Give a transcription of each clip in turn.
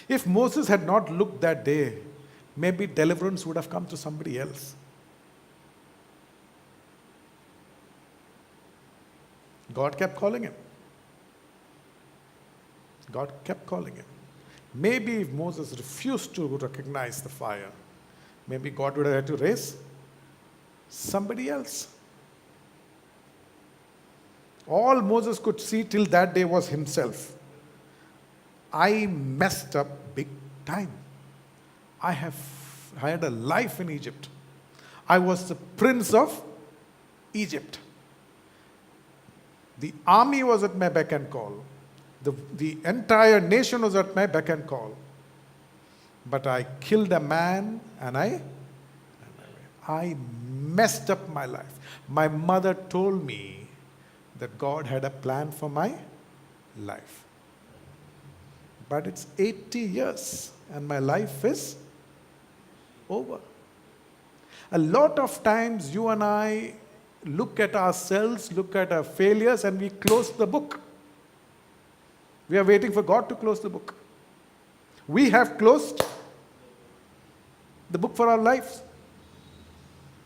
If Moses had not looked that day, maybe deliverance would have come to somebody else. God kept calling him. God kept calling him. Maybe if Moses refused to recognize the fire, maybe God would have had to raise somebody else. All Moses could see till that day was himself. I messed up big time. I had a life in Egypt. I was the prince of Egypt. The army was at my beck and call. The entire nation was at my beck and call. But I killed a man and I messed up my life. My mother told me that God had a plan for my life. But it's 80 years and my life is over. A lot of times you and I look at ourselves, look at our failures, and we close the book. We are waiting for God to close the book. We have closed the book for our lives.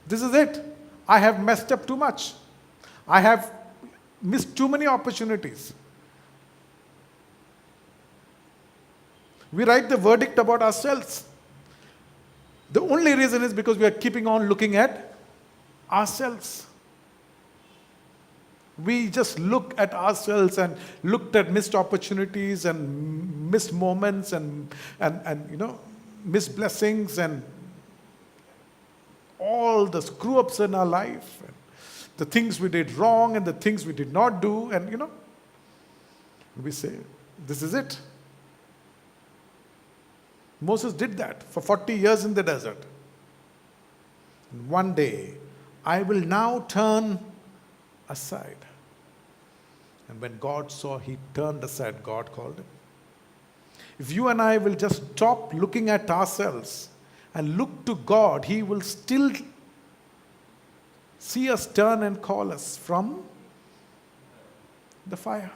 This is it. I have messed up too much. I have missed too many opportunities. We write the verdict about ourselves. The only reason is because we are keeping on looking at ourselves. We just look at ourselves and looked at missed opportunities and missed moments and missed blessings and all the screw-ups in our life, and the things we did wrong and the things we did not do, and we say, this is it. Moses did that for 40 years in the desert. And one day, I will now turn aside. And when God saw he turned aside, God called him. If you and I will just stop looking at ourselves and look to God, he will still see us turn and call us from the fire.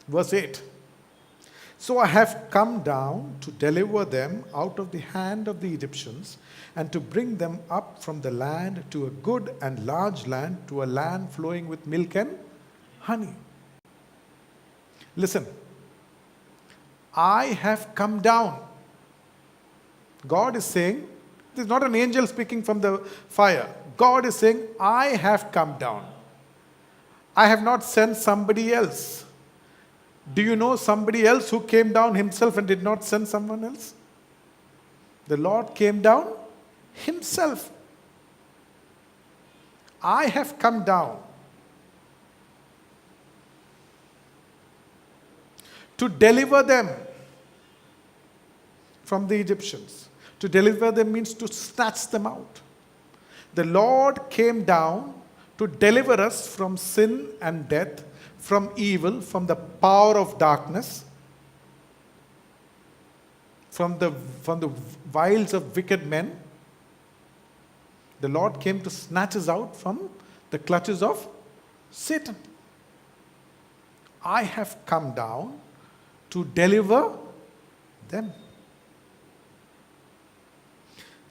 Verse 8. So I have come down to deliver them out of the hand of the Egyptians and to bring them up from the land to a good and large land, to a land flowing with milk and honey. Listen, I have come down. God is saying, this is not an angel speaking from the fire. God is saying, I have come down. I have not sent somebody else. Do you know somebody else who came down himself and did not send someone else? The Lord came down himself. I have come down to deliver them from the Egyptians. To deliver them means to snatch them out. The Lord came down to deliver us from sin and death, from evil, from the power of darkness, from the wiles of wicked men. The Lord came to snatch us out from the clutches of Satan. I have come down to deliver them.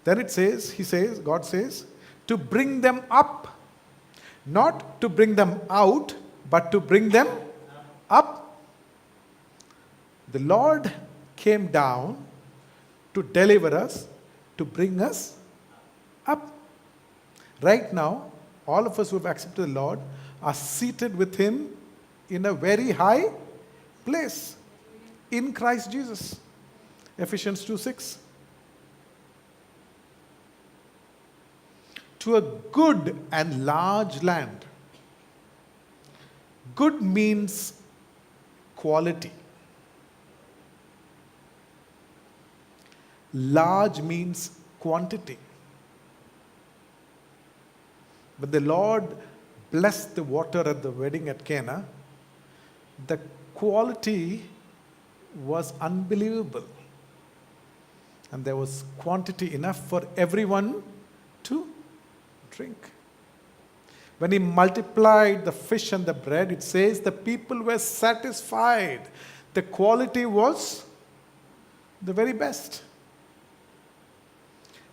Then it says, God says, to bring them up, not to bring them out, but to bring them up. The Lord came down to deliver us, to bring us up. Right now, all of us who have accepted the Lord are seated with him in a very high place in Christ Jesus. Ephesians 2:6. To a good and large land. Good means quality. Large means quantity. But the Lord blessed the water at the wedding at Cana. The quality was unbelievable. And there was quantity enough for everyone to drink. When he multiplied the fish and the bread, it says the people were satisfied. The quality was the very best.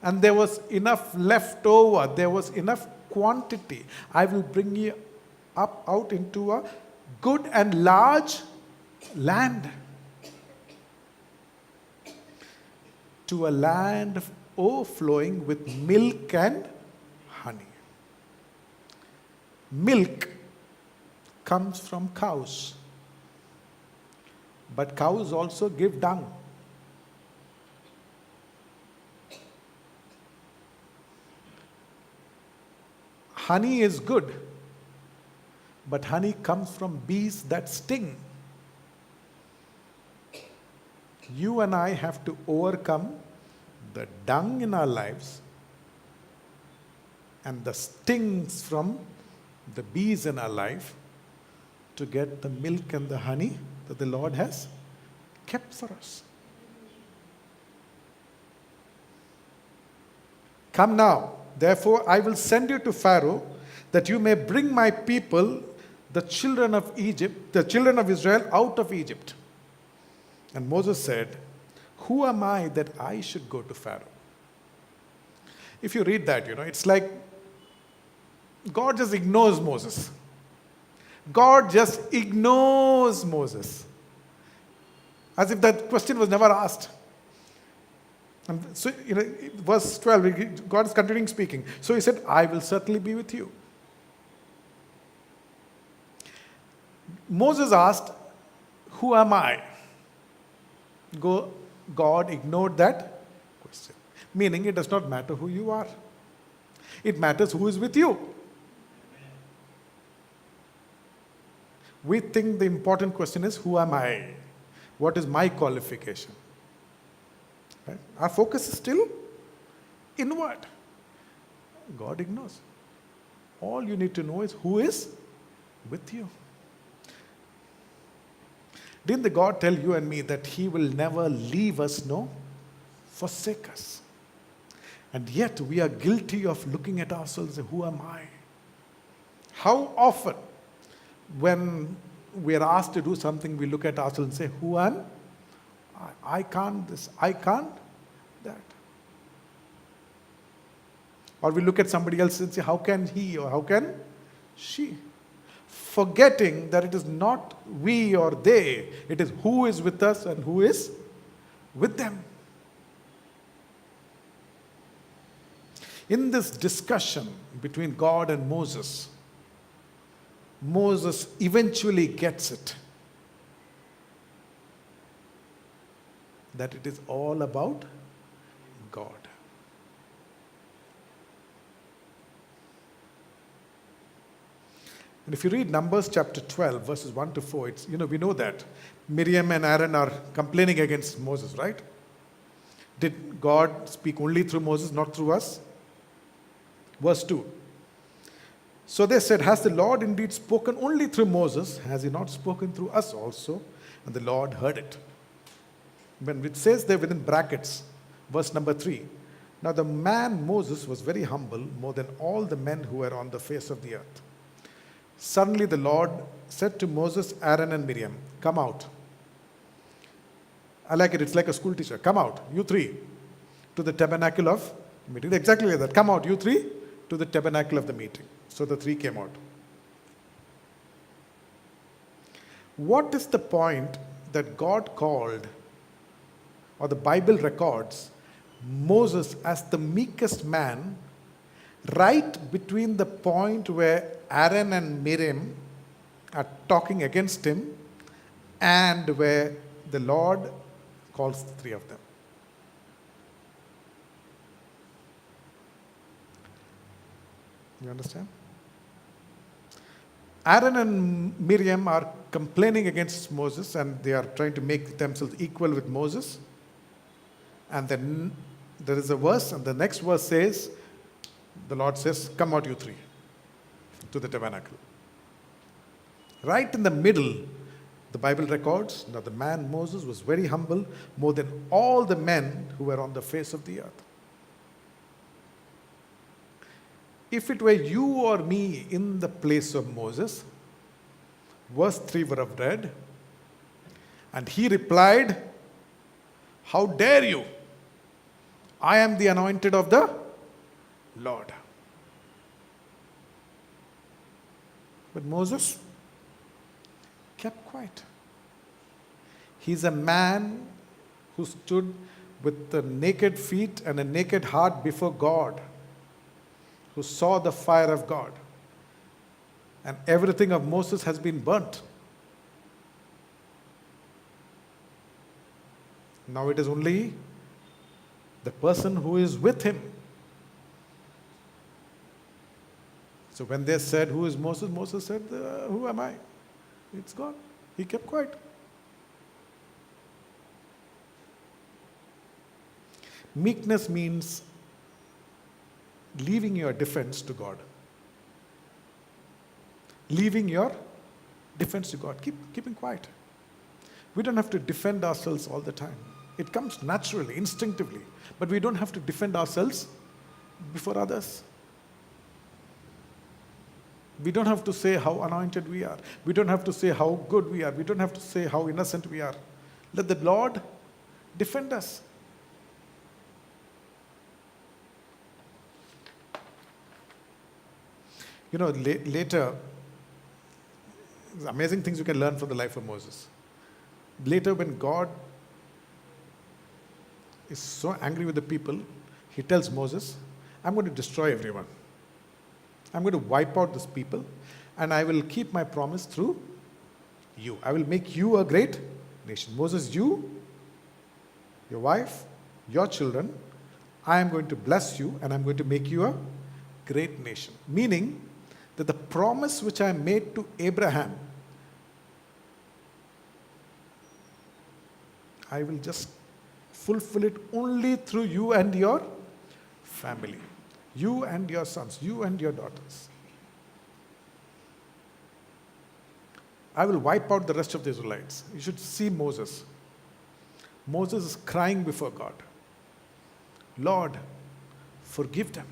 And there was enough left over. There was enough quantity. I will bring you out into a good and large land. To a land overflowing with milk and honey. Milk comes from cows. But cows also give dung. Honey is good, but honey comes from bees that sting. You and I have to overcome the dung in our lives and the stings from the bees in our life to get the milk and the honey that the Lord has kept for us. Come now, therefore I will send you to Pharaoh, that you may bring my people, the children of Israel, out of Egypt. And Moses said, who am I that I should go to Pharaoh? If you read that, it's like God just ignores Moses. God just ignores Moses. As if that question was never asked. And so, verse 12, God is continuing speaking. So he said, I will certainly be with you. Moses asked, who am I? God ignored that question. Meaning it does not matter who you are. It matters who is with you. We think the important question is, who am I? What is my qualification? Right? Our focus is still inward. God ignores. All you need to know is who is with you. Didn't the God tell you and me that He will never leave us nor forsake us? And yet we are guilty of looking at ourselves and say, who am I? How often when we are asked to do something, we look at ourselves and say, who am I? I can't this, I can't that. Or we look at somebody else and say, how can he or how can she? Forgetting that it is not we or they, it is who is with us and who is with them. In this discussion between God and Moses, Moses eventually gets it. That it is all about God. And if you read Numbers chapter 12, verses 1 to 4, it's, we know that Miriam and Aaron are complaining against Moses, right? Did God speak only through Moses, not through us? Verse 2. So they said, has the Lord indeed spoken only through Moses? Has He not spoken through us also? And the Lord heard it. When it says there within brackets, verse number 3. Now the man Moses was very humble, more than all the men who were on the face of the earth. Suddenly the Lord said to Moses, Aaron and Miriam, come out. I like it, it's like a school teacher. Come out, you three, to the tabernacle of meeting. Exactly like that. Come out, you three, to the tabernacle of the meeting. So the three came out. What is the point that God called, or the Bible records, Moses as the meekest man, right between the point where Aaron and Miriam are talking against him and where the Lord calls the three of them? You understand? Aaron and Miriam are complaining against Moses and they are trying to make themselves equal with Moses. And then there is a verse, and the next verse says, the Lord says, come out you three to the tabernacle. Right in the middle, the Bible records, now the man Moses was very humble, more than all the men who were on the face of the earth. if it were you or me in the place of Moses, verse 3 would have read, and he replied, how dare you? I am the anointed of the Lord. But Moses kept quiet. He's a man who stood with the naked feet and a naked heart before God, who saw the fire of God. And everything of Moses has been burnt. Now it is only the person who is with him. So when they said, who is Moses? Moses said, who am I? It's God. He kept quiet. Meekness means leaving your defense to God. Leaving your defense to God. Keeping quiet. We don't have to defend ourselves all the time. It comes naturally, instinctively. But we don't have to defend ourselves before others. We don't have to say how anointed we are. We don't have to say how good we are. We don't have to say how innocent we are. Let the Lord defend us. You know, later, there's amazing things you can learn from the life of Moses. Later, when God is so angry with the people, he tells Moses, I'm going to destroy everyone. I'm going to wipe out these people, and I will keep my promise through you. I will make you a great nation. Moses, you, your wife, your children, I am going to bless you, and I'm going to make you a great nation. Meaning that the promise which I made to Abraham, I will just fulfill it only through you and your family. You and your sons, you and your daughters. I will wipe out the rest of the Israelites. You should see Moses. Moses is crying before God. Lord, forgive them.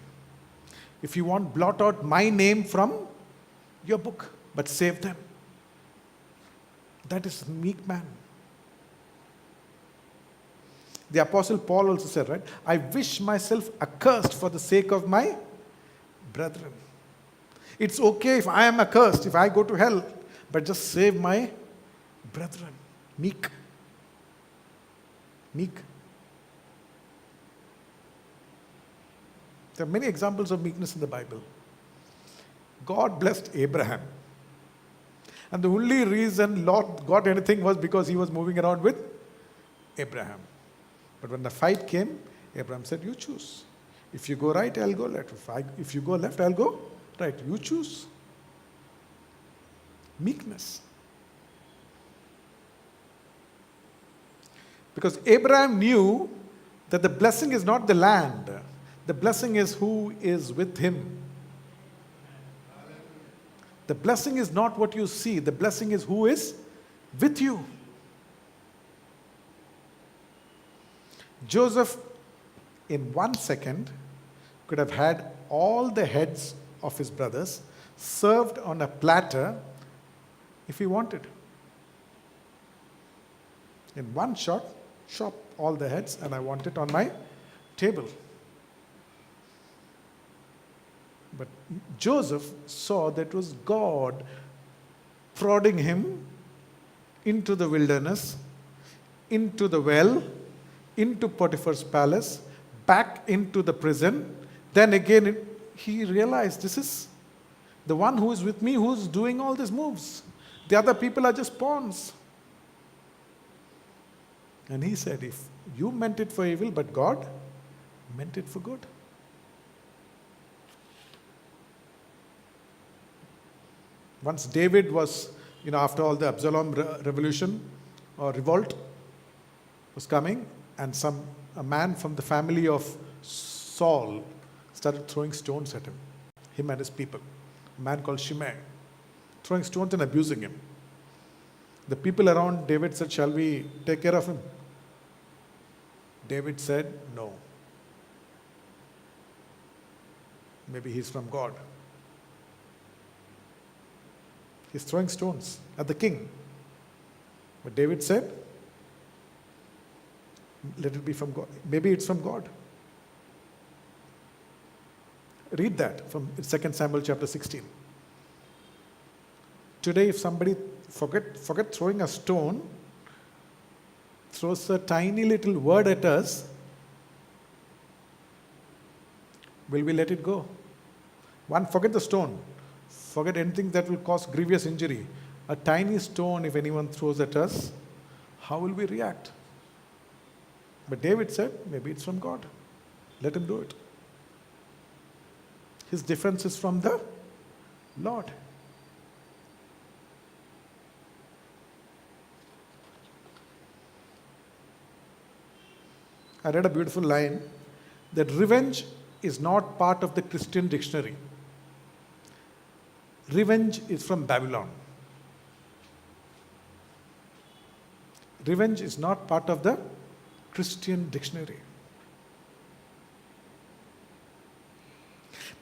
If you want, blot out my name from your book, but save them. That is meek man. The Apostle Paul also said, right? I wish myself accursed for the sake of my brethren. It's okay if I am accursed, if I go to hell, but just save my brethren. Meek. Meek. There are many examples of meekness in the Bible. God blessed Abraham. And the only reason Lot got anything was because he was moving around with Abraham. But when the fight came, Abraham said, you choose. If you go right, I'll go left. If you go left, I'll go right. You choose. Meekness. Because Abraham knew that the blessing is not the land. The blessing is who is with him. The blessing is not what you see. The blessing is who is with you. Joseph, in 1 second, could have had all the heads of his brothers served on a platter if he wanted. In one shot, chop all the heads, and I want it on my table. But Joseph saw that it was God prodding him into the wilderness, into the well, into Potiphar's palace, back into the prison. Then again, he realized this is the one who is with me, who's doing all these moves. The other people are just pawns. And he said, if you meant it for evil, but God meant it for good. Once David was, after all the Absalom revolution or revolt was coming, and a man from the family of Saul started throwing stones at him and his people. A man called Shimei, throwing stones and abusing him. The people around David said, shall we take care of him? David said, no. Maybe he's from God. He's throwing stones at the king. But David said, let it be from God. Maybe it's from God. Read that from 2 Samuel chapter 16. Today, if somebody forget throwing a stone, throws a tiny little word at us, will we let it go? One, forget the stone. Forget anything that will cause grievous injury. A tiny stone, if anyone throws at us, how will we react? But David said, maybe it's from God. Let him do it. His defense is from the Lord. I read a beautiful line that revenge is not part of the Christian dictionary. Revenge is from Babylon. Revenge is not part of the Christian dictionary.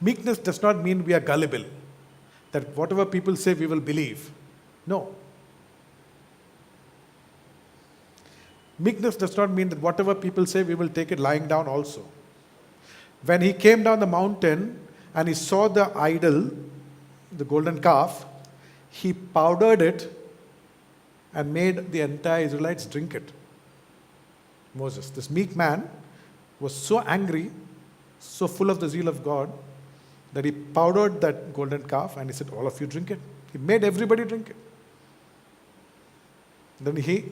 Meekness does not mean we are gullible, that whatever people say we will believe. No. Meekness does not mean that whatever people say we will take it lying down also. When he came down the mountain and he saw the idol, the golden calf, he powdered it and made the entire Israelites drink it. Moses, this meek man, was so angry, so full of the zeal of God, that he powdered that golden calf and he said, all of you drink it. He made everybody drink it. Then he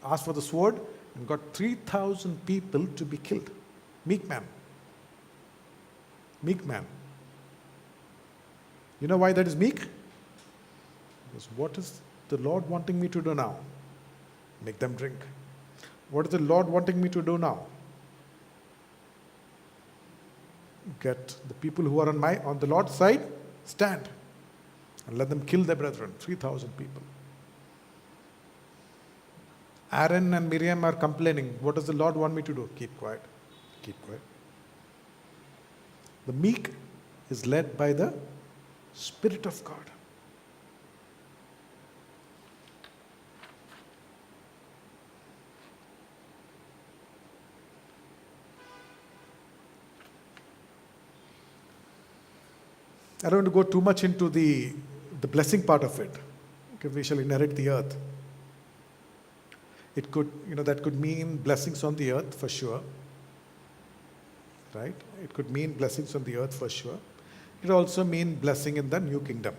asked for the sword and got 3,000 people to be killed. Meek man. Meek man. You know why that is meek? Because what is the Lord wanting me to do now? Make them drink. What is the Lord wanting me to do now? Get the people who are on the Lord's side, stand and let them kill their brethren. 3,000 people. Aaron and Miriam are complaining. What does the Lord want me to do? Keep quiet. Keep quiet. The meek is led by the Spirit of God. I don't want to go too much into the blessing part of it. Okay, we shall inherit the earth. It could, that could mean blessings on the earth for sure. Right? It could mean blessings on the earth for sure. It also mean blessing in the new kingdom.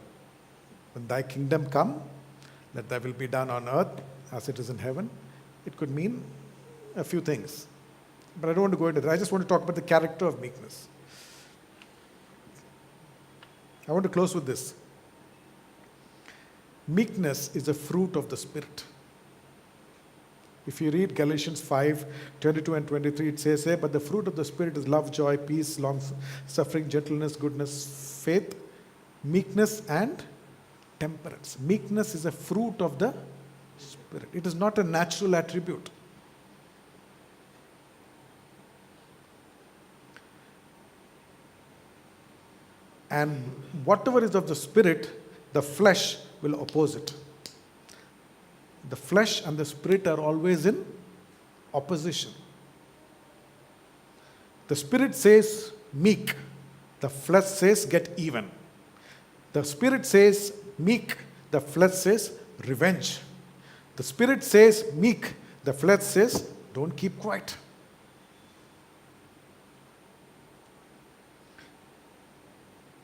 When thy kingdom come, that thy will be done on earth as it is in heaven. It could mean a few things. But I don't want to go into that. I just want to talk about the character of meekness. I want to close with this. Meekness is a fruit of the Spirit. If you read Galatians 5, 22 and 23, it says, but the fruit of the Spirit is love, joy, peace, long-suffering, gentleness, goodness, faith, meekness, and temperance. Meekness is a fruit of the Spirit. It is not a natural attribute. And whatever is of the Spirit, the flesh will oppose it. The flesh and the Spirit are always in opposition. The Spirit says meek. The flesh says get even. The Spirit says meek. The flesh says revenge. The Spirit says meek. The flesh says don't keep quiet.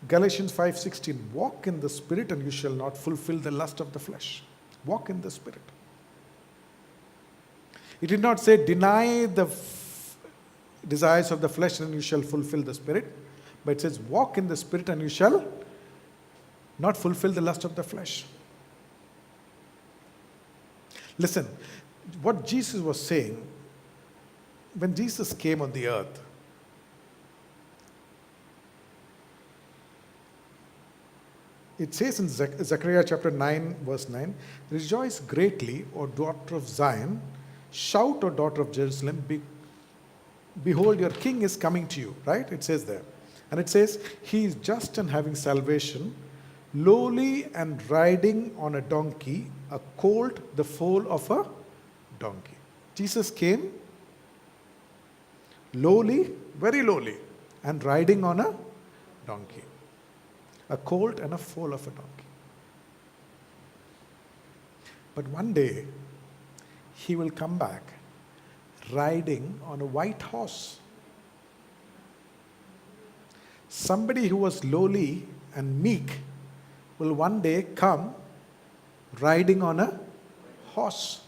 Galatians 5:16, walk in the Spirit and you shall not fulfill the lust of the flesh. Walk in the Spirit. It did not say deny the desires of the flesh and you shall fulfill the Spirit, but it says walk in the Spirit and you shall not fulfill the lust of the flesh. Listen, what Jesus was saying, when Jesus came on the earth, it says in Zechariah chapter 9, verse 9, rejoice greatly, O daughter of Zion. Shout, O daughter of Jerusalem. Behold, your king is coming to you. Right? It says there. And it says, he is just and having salvation, lowly and riding on a donkey, a colt, the foal of a donkey. Jesus came lowly, very lowly, and riding on a donkey. A colt and a foal of a donkey. But one day, he will come back riding on a white horse. Somebody who was lowly and meek will one day come riding on a horse.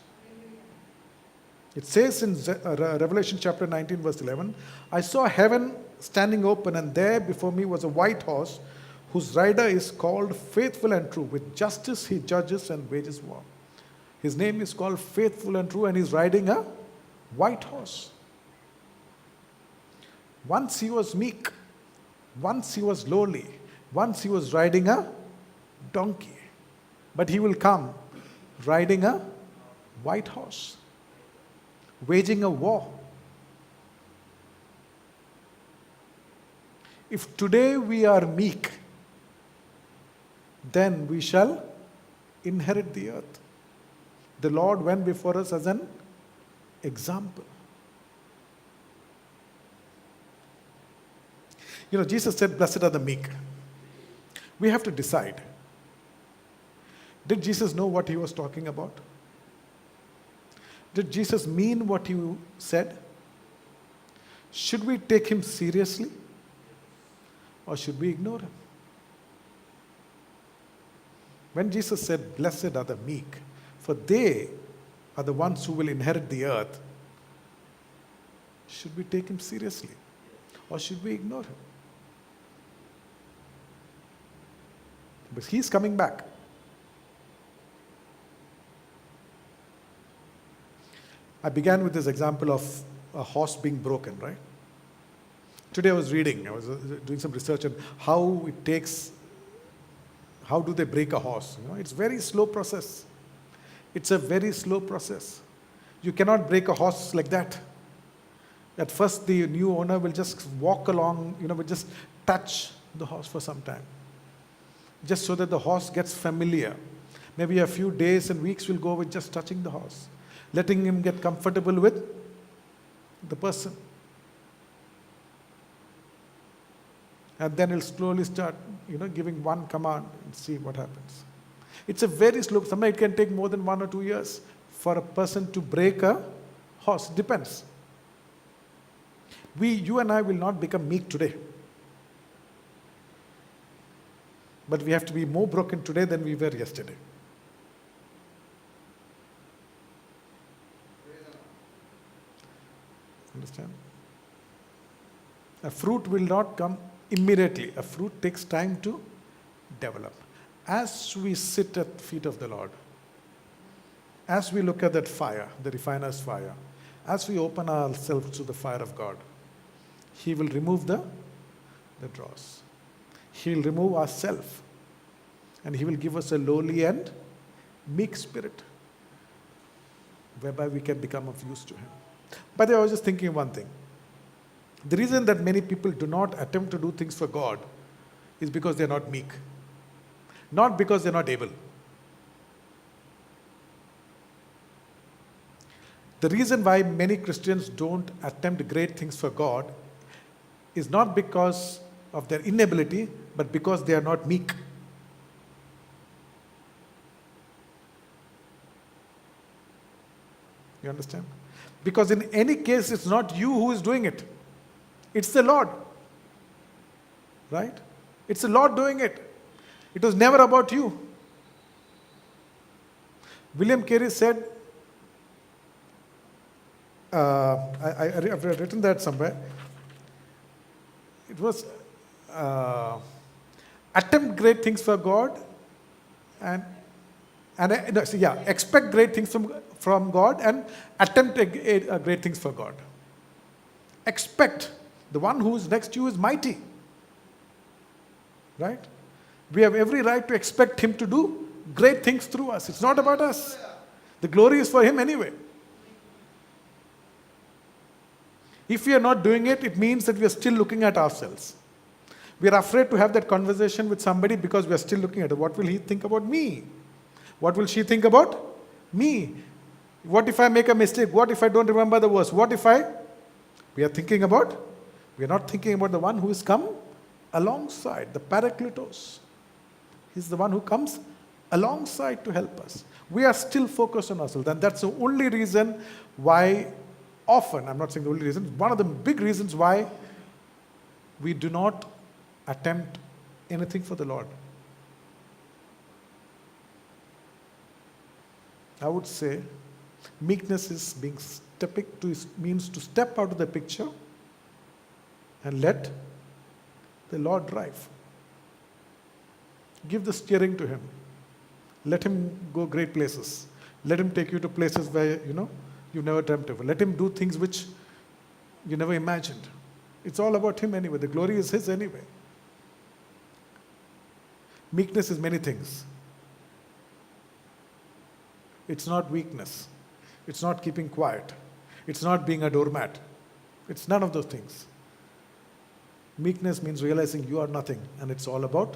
It says in Revelation chapter 19 verse 11, I saw heaven standing open, and there before me was a white horse whose rider is called Faithful and True. With justice he judges and wages war. His name is called Faithful and True, and he's riding a white horse. Once he was meek, once he was lowly, once he was riding a donkey. But he will come riding a white horse, waging a war. If today we are meek, then we shall inherit the earth. The Lord went before us as an example. You know, Jesus said, blessed are the meek. We have to decide. Did Jesus know what he was talking about? Did Jesus mean what he said? Should we take him seriously? Or should we ignore him? When Jesus said, blessed are the meek, for they are the ones who will inherit the earth, should we take him seriously? Or should we ignore him? Because he's coming back. I began with this example of a horse being broken, right? Today I was doing some research on how do they break a horse? You know, it's a very slow process. It's a very slow process. You cannot break a horse like that. At first, the new owner will just walk along, will just touch the horse for some time, just so that the horse gets familiar. Maybe a few days and weeks will go with just touching the horse, letting him get comfortable with the person. And then he'll slowly start, giving one command and see what happens. It's a very slow, sometimes it can take more than 1 or 2 years for a person to break a horse. Depends. You and I will not become meek today. But we have to be more broken today than we were yesterday. Understand? A fruit will not come immediately. A fruit takes time to develop. As we sit at the feet of the Lord, as we look at that fire, the refiner's fire, as we open ourselves to the fire of God, he will remove the dross. He will remove ourself, and he will give us a lowly and meek spirit, whereby we can become of use to him. But I was just thinking one thing. The reason that many people do not attempt to do things for God is because they're not meek. Not because they're not able. The reason why many Christians don't attempt great things for God is not because of their inability, but because they are not meek. You understand? Because in any case, it's not you who is doing it. It's the Lord. Right? It's the Lord doing it. It was never about you. William Carey said, I've written that somewhere. It was attempt great things for God expect great things from God and attempt great things for God. Expect. The one who is next to you is mighty. Right? We have every right to expect him to do great things through us. It's not about us. The glory is for him anyway. If we are not doing it, it means that we are still looking at ourselves. We are afraid to have that conversation with somebody because we are still looking at it. What will he think about me? What will she think about me? What if I make a mistake? What if I don't remember the verse? What if I? We are not thinking about the one who has come alongside, the Parakletos. He's the one who comes alongside to help us. We are still focused on ourselves, and that's the only reason why often, I'm not saying the only reason, one of the big reasons why we do not attempt anything for the Lord. I would say meekness is means to step out of the picture and let the Lord drive. Give the steering to him. Let him go great places. Let him take you to places where you never dreamt of. Let him do things which you never imagined. It's all about him anyway. The glory is his anyway. Meekness is many things. It's not weakness. It's not keeping quiet. It's not being a doormat. It's none of those things. Meekness means realizing you are nothing, and it's all about